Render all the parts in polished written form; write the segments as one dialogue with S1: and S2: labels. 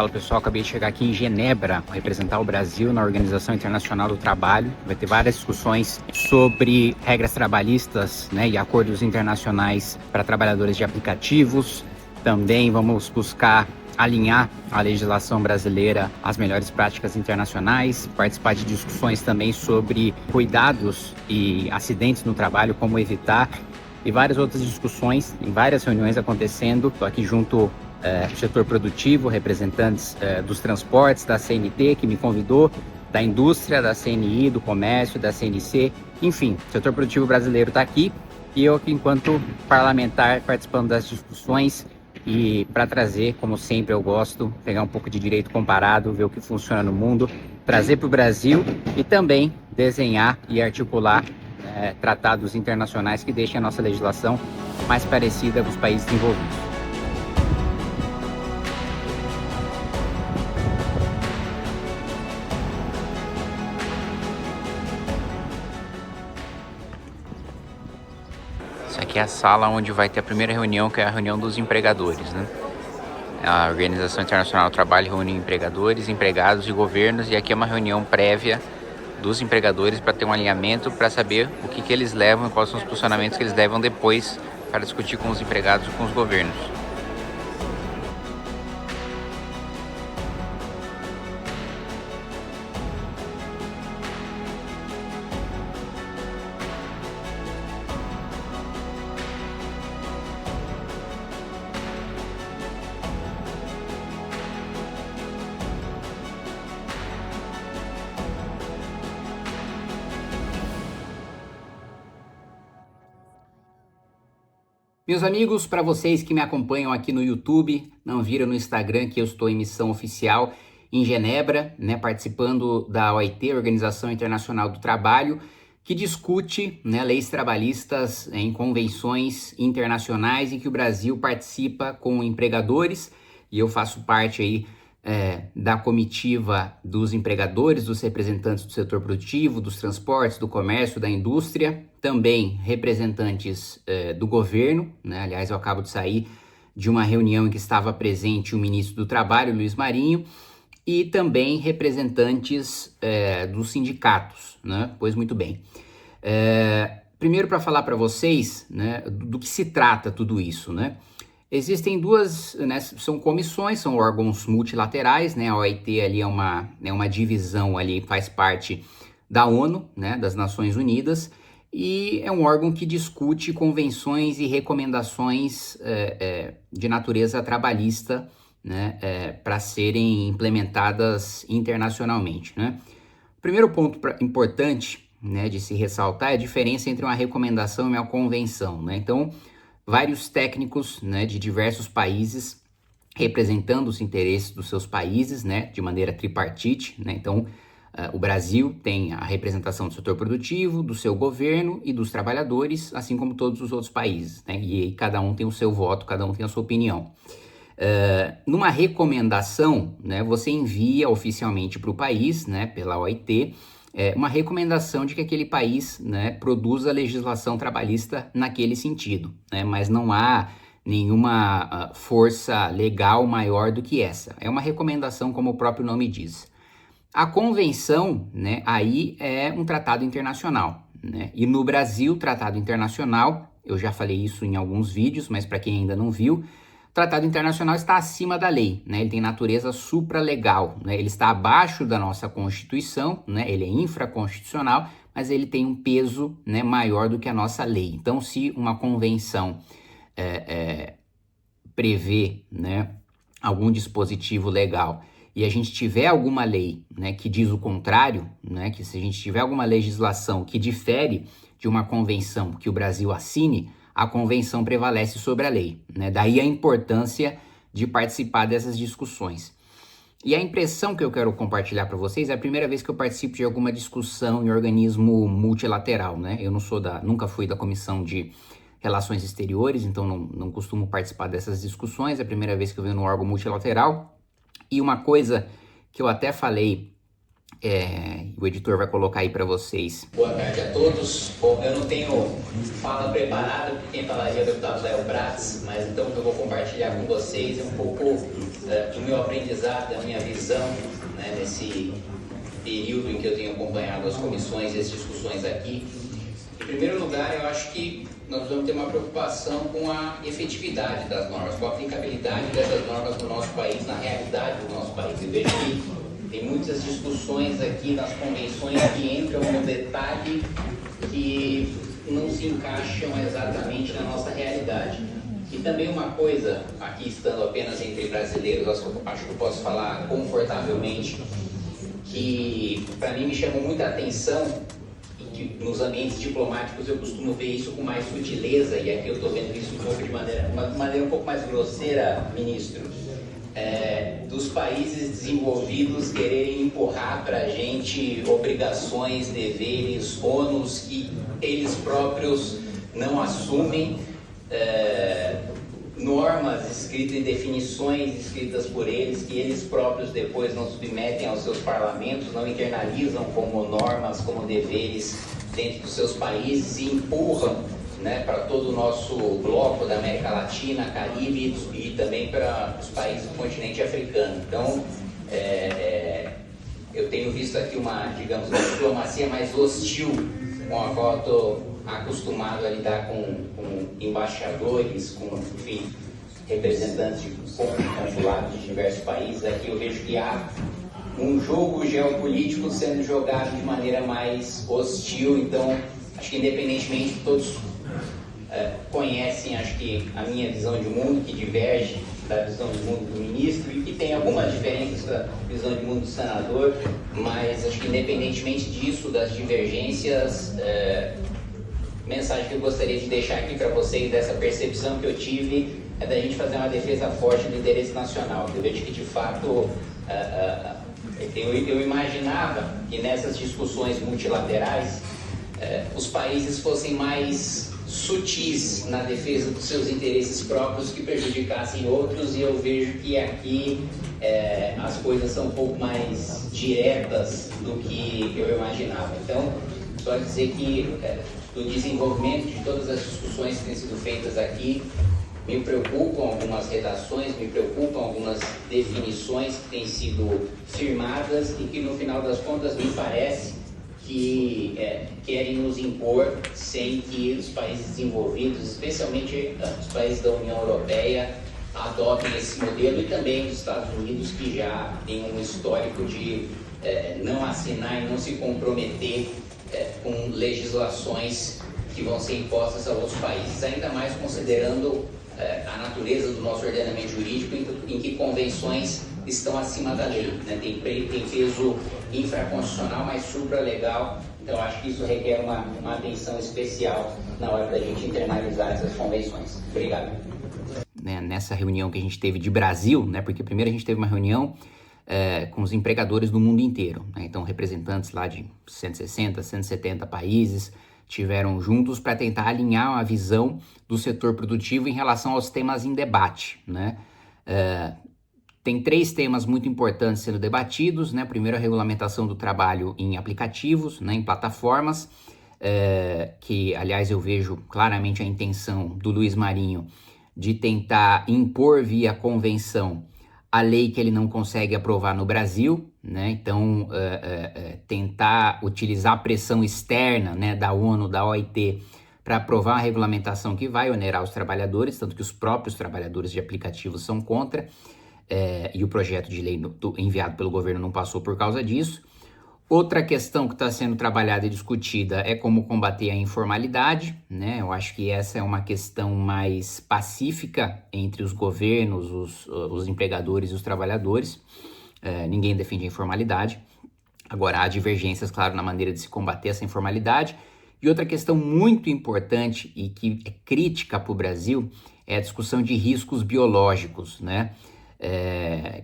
S1: Fala pessoal, acabei de chegar aqui em Genebra, representar o Brasil na Organização Internacional do Trabalho. Vai ter várias discussões sobre regras trabalhistas, né, e acordos internacionais para trabalhadores de aplicativos. Também vamos buscar alinhar a legislação brasileira às melhores práticas internacionais, participar de discussões também sobre cuidados e acidentes no trabalho, como evitar, e várias outras discussões, em várias reuniões acontecendo. Estou aqui junto do setor produtivo, representantes dos transportes, da CNT, que me convidou, da indústria, da CNI, do comércio, da CNC, enfim, o setor produtivo brasileiro está aqui e eu aqui enquanto parlamentar participando das discussões e para trazer, como sempre eu gosto, pegar um pouco de direito comparado, ver o que funciona no mundo, trazer para o Brasil e também desenhar e articular tratados internacionais que deixem a nossa legislação mais parecida com os países desenvolvidos. Essa aqui é a sala onde vai ter a primeira reunião, que é a reunião dos empregadores, né? A Organização Internacional do Trabalho reúne empregadores, empregados e governos, e aqui é uma reunião prévia dos empregadores para ter um alinhamento, para saber o que eles levam e quais são os posicionamentos que eles levam depois para discutir com os empregados e com os governos. Meus amigos, para vocês que me acompanham aqui no YouTube, não viram no Instagram que eu estou em missão oficial em Genebra, né, participando da OIT, Organização Internacional do Trabalho, que discute, né, leis trabalhistas em convenções internacionais e que o Brasil participa com empregadores, e eu faço parte aí da comitiva dos empregadores, dos representantes do setor produtivo, dos transportes, do comércio, da indústria, também representantes do governo, né? Aliás, eu acabo de sair de uma reunião em que estava presente o ministro do Trabalho, Luiz Marinho, e também representantes dos sindicatos, né? Pois muito bem. Primeiro, para falar para vocês, né, do que se trata tudo isso, né? Existem duas, né, são comissões, são órgãos multilaterais, né? A OIT ali é uma divisão ali, faz parte da ONU, né, das Nações Unidas, e é um órgão que discute convenções e recomendações de natureza trabalhista, né, para serem implementadas internacionalmente, né? O primeiro ponto importante, né, de se ressaltar é a diferença entre uma recomendação e uma convenção, né? Então, vários técnicos, né, de diversos países representando os interesses dos seus países, né, de maneira tripartite, né? Então, o Brasil tem a representação do setor produtivo, do seu governo e dos trabalhadores, assim como todos os outros países, né? E aí cada um tem o seu voto, cada um tem a sua opinião. Numa recomendação, né, você envia oficialmente para o país, né, pela OIT, uma recomendação de que aquele país, né, produza legislação trabalhista naquele sentido, né, mas não há nenhuma força legal maior do que essa. É uma recomendação, como o próprio nome diz. A convenção, né, aí é um tratado internacional, né, e no Brasil, tratado internacional, eu já falei isso em alguns vídeos, mas para quem ainda não viu, o tratado internacional está acima da lei, né? Ele tem natureza supralegal, né? Ele está abaixo da nossa Constituição, né? Ele é infraconstitucional, mas ele tem um peso, né, maior do que a nossa lei. Então, se uma convenção prevê, né, algum dispositivo legal e a gente tiver alguma lei, né, que diz o contrário, né, que se a gente tiver alguma legislação que difere de uma convenção que o Brasil assine, a convenção prevalece sobre a lei, né? Daí a importância de participar dessas discussões. E a impressão que eu quero compartilhar para vocês é a primeira vez que eu participo de alguma discussão em organismo multilateral, né? Eu nunca fui da Comissão de Relações Exteriores, então não costumo participar dessas discussões, é a primeira vez que eu venho no órgão multilateral. E uma coisa que eu até falei O editor vai colocar aí para vocês.
S2: Boa tarde a todos. Bom, eu não tenho fala preparada, porque quem falaria é o deputado Léo Prats, mas então o que eu vou compartilhar com vocês é um pouco do meu aprendizado, da minha visão, né, nesse período em que eu tenho acompanhado as comissões e as discussões aqui. Em primeiro lugar, eu acho que nós vamos ter uma preocupação com a efetividade das normas, com a aplicabilidade dessas normas no nosso país, na realidade do nosso país. Eu vejo que tem muitas discussões aqui nas convenções que entram no detalhe que não se encaixam exatamente na nossa realidade. E também uma coisa, aqui estando apenas entre brasileiros, acho que eu posso falar confortavelmente, que para mim me chamou muita atenção, e que nos ambientes diplomáticos eu costumo ver isso com mais sutileza, e aqui eu estou vendo isso um pouco de maneira um pouco mais grosseira, ministro. Dos países desenvolvidos quererem empurrar para a gente obrigações, deveres, ônus que eles próprios não assumem, normas escritas e definições escritas por eles que eles próprios depois não submetem aos seus parlamentos, não internalizam como normas, como deveres dentro dos seus países e empurram, né, para todo o nosso bloco da América Latina, Caribe e também para os países do continente africano. Então, eu tenho visto aqui uma diplomacia mais hostil com a qual eu estou acostumado a lidar com embaixadores, com, enfim, representantes de consulados de diversos países. Aqui eu vejo que há um jogo geopolítico sendo jogado de maneira mais hostil. Então, acho que independentemente de todos conhecem, acho que a minha visão de mundo, que diverge da visão de mundo do ministro e que tem algumas diferenças da visão de mundo do senador, mas acho que independentemente disso, das divergências, mensagem que eu gostaria de deixar aqui para vocês, dessa percepção que eu tive, é da gente fazer uma defesa forte do interesse nacional. Eu vejo que, de fato, eu imaginava que nessas discussões multilaterais os países fossem mais sutis na defesa dos seus interesses próprios que prejudicassem outros, e eu vejo que aqui as coisas são um pouco mais diretas do que eu imaginava. Então, só dizer que do desenvolvimento de todas as discussões que têm sido feitas aqui, me preocupam algumas redações, me preocupam algumas definições que têm sido firmadas e que, no final das contas, me parece que querem nos impor sem que os países desenvolvidos, especialmente os países da União Europeia, adotem esse modelo, e também os Estados Unidos, que já tem um histórico de não assinar e não se comprometer com legislações que vão ser impostas a outros países, ainda mais considerando a natureza do nosso ordenamento jurídico, em que convenções estão acima da lei, né? Tem peso infraconstitucional, mas supralegal. Então, acho que isso requer uma atenção especial na hora da gente internalizar essas convenções. Obrigado.
S1: Nessa reunião que a gente teve de Brasil, né? Porque primeiro a gente teve uma reunião com os empregadores do mundo inteiro, né? Então, representantes lá de 160, 170 países tiveram juntos para tentar alinhar a visão do setor produtivo em relação aos temas em debate, né? Tem 3 temas muito importantes sendo debatidos, né? Primeiro, a regulamentação do trabalho em aplicativos, né? Em plataformas, que, aliás, eu vejo claramente a intenção do Luiz Marinho de tentar impor via convenção a lei que ele não consegue aprovar no Brasil, né? Então, tentar utilizar a pressão externa, né, da ONU, da OIT, para aprovar uma regulamentação que vai onerar os trabalhadores, tanto que os próprios trabalhadores de aplicativos são contra, e o projeto de lei enviado pelo governo não passou por causa disso. Outra questão que está sendo trabalhada e discutida é como combater a informalidade, né? Eu acho que essa é uma questão mais pacífica entre os governos, os empregadores e os trabalhadores. Ninguém defende a informalidade. Agora, há divergências, claro, na maneira de se combater essa informalidade. E outra questão muito importante e que é crítica para o Brasil é a discussão de riscos biológicos, né?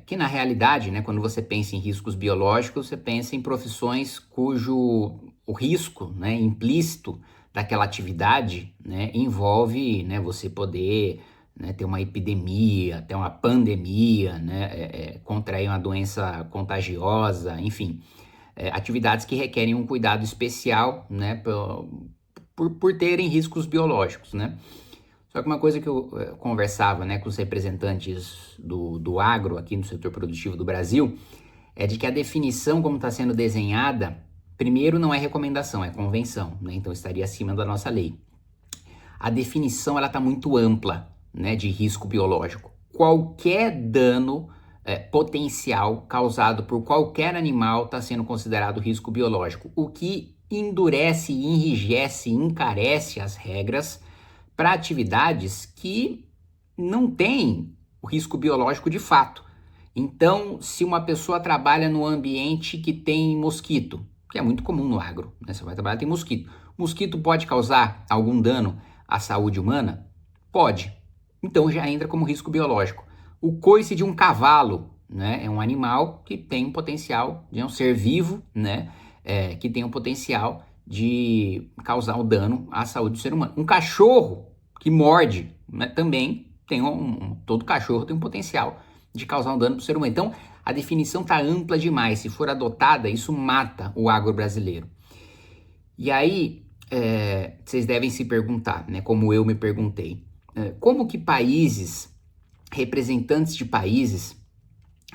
S1: Que na realidade, né, quando você pensa em riscos biológicos, você pensa em profissões cujo o risco, né, implícito daquela atividade, né, envolve, né, você poder, né, ter uma epidemia, ter uma pandemia, né, contrair uma doença contagiosa, enfim. atividades que requerem um cuidado especial, né, por terem riscos biológicos, né? Só que uma coisa que eu conversava, né, com os representantes do agro aqui no setor produtivo do Brasil é de que a definição como está sendo desenhada, primeiro não é recomendação, é convenção, né? Então estaria acima da nossa lei. A definição ela está muito ampla, né, de risco biológico. Qualquer dano potencial causado por qualquer animal está sendo considerado risco biológico, o que endurece, enrijece, encarece as regras para atividades que não têm o risco biológico de fato. Então, se uma pessoa trabalha no ambiente que tem mosquito, que é muito comum no agro, né? Você vai trabalhar, tem mosquito. Mosquito pode causar algum dano à saúde humana? Pode. Então já entra como risco biológico. O coice de um cavalo, né? É um animal que tem um potencial, é um ser vivo, né? Que tem um potencial de causar um dano à saúde do ser humano. Um cachorro que morde, né, também tem todo cachorro tem um potencial de causar um dano para o ser humano. Então, a definição está ampla demais. Se for adotada, isso mata o agro brasileiro. E aí, vocês devem se perguntar, né, como eu me perguntei, como que países, representantes de países,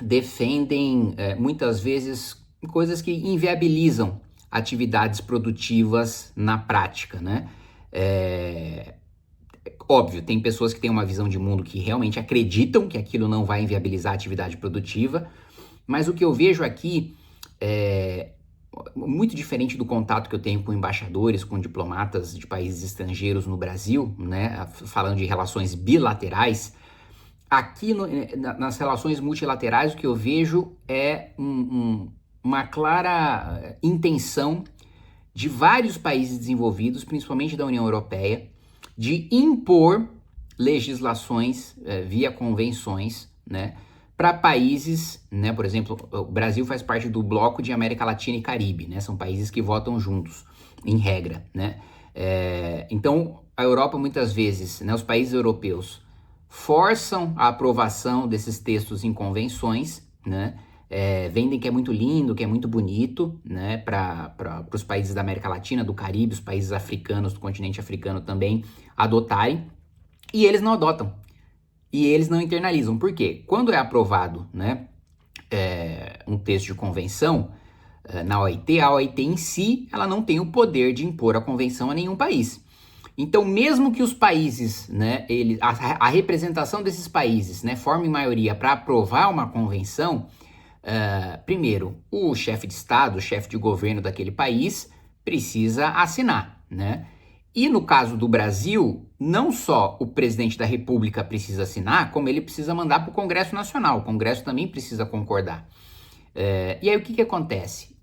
S1: defendem muitas vezes coisas que inviabilizam atividades produtivas na prática, né? Óbvio, tem pessoas que têm uma visão de mundo que realmente acreditam que aquilo não vai inviabilizar a atividade produtiva, mas o que eu vejo aqui é muito diferente do contato que eu tenho com embaixadores, com diplomatas de países estrangeiros no Brasil, né, falando de relações bilaterais. Aqui nas relações multilaterais o que eu vejo é uma clara intenção de vários países desenvolvidos, principalmente da União Europeia, de impor legislações via convenções, né, para países, né, por exemplo, o Brasil faz parte do bloco de América Latina e Caribe, né, são países que votam juntos, em regra, né, então a Europa muitas vezes, né, os países europeus forçam a aprovação desses textos em convenções, né, vendem que é muito lindo, que é muito bonito, né, para os países da América Latina, do Caribe, os países africanos, do continente africano também adotarem, e eles não adotam, e eles não internalizam. Por quê? Quando é aprovado, né, um texto de convenção na OIT, a OIT em si, ela não tem o poder de impor a convenção a nenhum país. Então, mesmo que os países, né, a representação desses países, né, forme maioria para aprovar uma convenção, primeiro, o chefe de Estado, o chefe de governo daquele país precisa assinar, né? E no caso do Brasil, não só o presidente da República precisa assinar, como ele precisa mandar para o Congresso Nacional. O Congresso também precisa concordar. E aí o que acontece?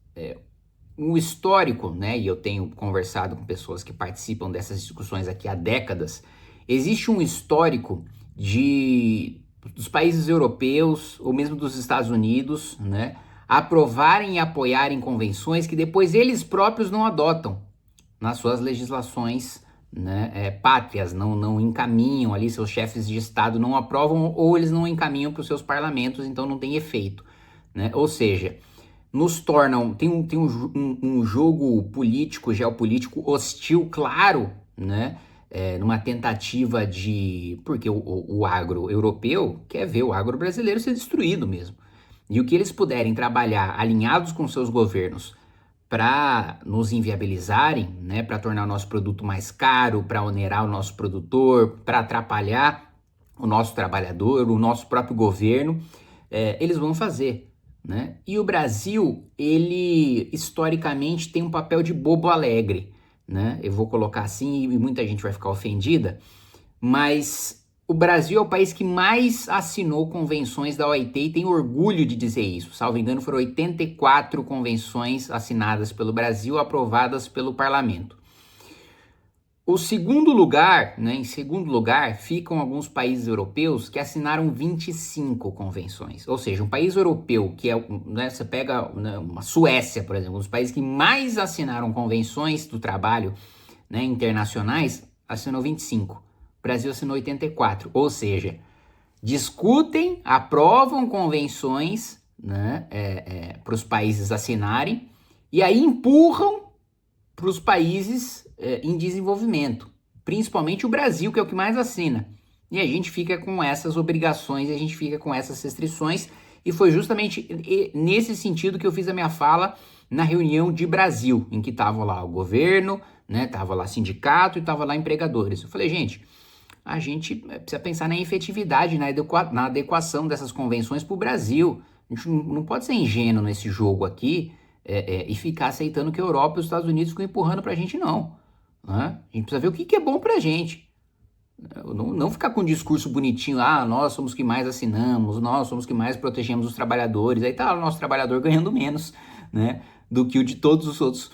S1: O histórico, né, e eu tenho conversado com pessoas que participam dessas discussões aqui há décadas, existe um histórico dos países europeus, ou mesmo dos Estados Unidos, né, aprovarem e apoiarem convenções que depois eles próprios não adotam nas suas legislações, né, pátrias, não encaminham ali, seus chefes de Estado não aprovam ou eles não encaminham para os seus parlamentos, então não tem efeito, né? Ou seja, nos tornam, tem um jogo político, geopolítico hostil, claro, né? Numa tentativa porque o agro europeu quer ver o agro brasileiro ser destruído mesmo. E o que eles puderem trabalhar alinhados com seus governos para nos inviabilizarem, né, para tornar o nosso produto mais caro, para onerar o nosso produtor, para atrapalhar o nosso trabalhador, o nosso próprio governo, eles vão fazer, né? E o Brasil, ele historicamente tem um papel de bobo alegre, né? Eu vou colocar assim e muita gente vai ficar ofendida, mas o Brasil é o país que mais assinou convenções da OIT e tem orgulho de dizer isso. Salvo engano, foram 84 convenções assinadas pelo Brasil, aprovadas pelo parlamento. O segundo lugar, né, em segundo lugar, ficam alguns países europeus que assinaram 25 convenções. Ou seja, um país europeu que né, você pega, né, uma Suécia, por exemplo, um dos países que mais assinaram convenções do trabalho, né, internacionais, assinou 25. O Brasil assinou 84, ou seja, aprovam convenções, né, para os países assinarem e aí empurram para os países em desenvolvimento, principalmente o Brasil, que é o que mais assina. E a gente fica com essas obrigações, a gente fica com essas restrições, e foi justamente nesse sentido que eu fiz a minha fala na reunião de Brasil, em que estava lá o governo, né, tava lá sindicato e tava lá empregadores. Eu falei, gente, a gente precisa pensar na efetividade, na adequação dessas convenções para o Brasil. A gente não pode ser ingênuo nesse jogo aqui e ficar aceitando que a Europa e os Estados Unidos ficam empurrando para a gente, não. Né? A gente precisa ver o que é bom para a gente. Não ficar com um discurso bonitinho, nós somos que mais assinamos, nós somos que mais protegemos os trabalhadores. Aí tá o nosso trabalhador ganhando menos, né, do que o de todos os outros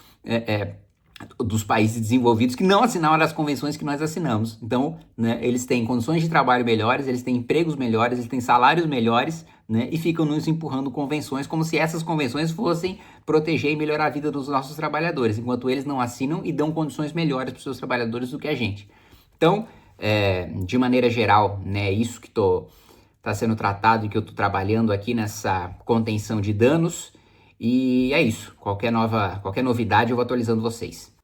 S1: dos países desenvolvidos que não assinaram as convenções que nós assinamos. Então, né, eles têm condições de trabalho melhores, eles têm empregos melhores, eles têm salários melhores, né, e ficam nos empurrando convenções como se essas convenções fossem proteger e melhorar a vida dos nossos trabalhadores, enquanto eles não assinam e dão condições melhores para os seus trabalhadores do que a gente. Então, de maneira geral, né, isso que está sendo tratado e que eu estou trabalhando aqui nessa contenção de danos. E é isso. Qualquer novidade eu vou atualizando vocês.